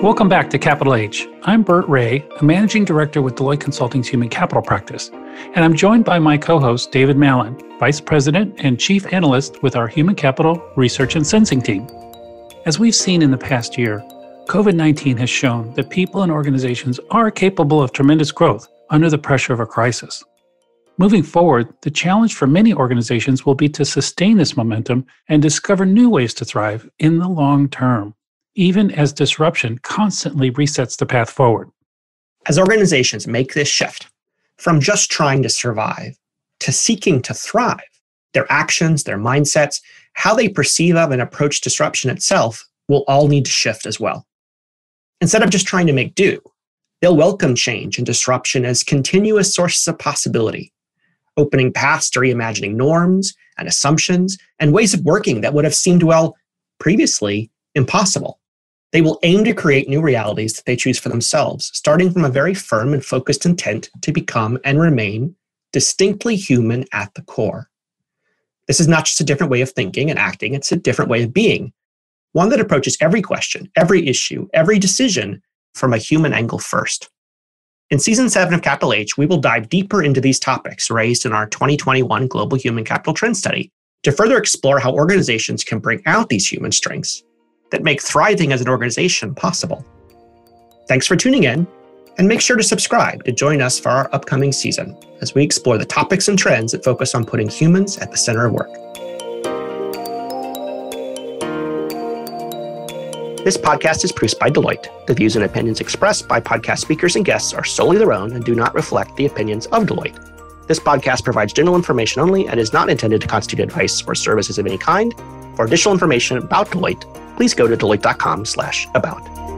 Welcome back to Capital H. I'm Bert Ray, a managing director with Deloitte Consulting's Human Capital Practice, and I'm joined by my co-host, David Mallon, Vice President and Chief Analyst with our Human Capital Research and Sensing team. As we've seen in the past year, COVID-19 has shown that people and organizations are capable of tremendous growth under the pressure of a crisis. Moving forward, the challenge for many organizations will be to sustain this momentum and discover new ways to thrive in the long term, even as disruption constantly resets the path forward. As organizations make this shift from just trying to survive to seeking to thrive, their actions, their mindsets, how they perceive of and approach disruption itself will all need to shift as well. Instead of just trying to make do, they'll welcome change and disruption as continuous sources of possibility, opening paths to reimagining norms and assumptions and ways of working that would have seemed, previously impossible. They will aim to create new realities that they choose for themselves, starting from a very firm and focused intent to become and remain distinctly human at the core. This is not just a different way of thinking and acting, it's a different way of being, one that approaches every question, every issue, every decision from a human angle first. In Season 7 of Capital H, we will dive deeper into these topics raised in our 2021 Global Human Capital Trend Study to further explore how organizations can bring out these human strengths that make thriving as an organization possible. Thanks for tuning in, and make sure to subscribe to join us for our upcoming season as we explore the topics and trends that focus on putting humans at the center of work. This podcast is produced by Deloitte. The views and opinions expressed by podcast speakers and guests are solely their own and do not reflect the opinions of Deloitte. This podcast provides general information only and is not intended to constitute advice or services of any kind. For additional information about Deloitte, please go to deloitte.com/about.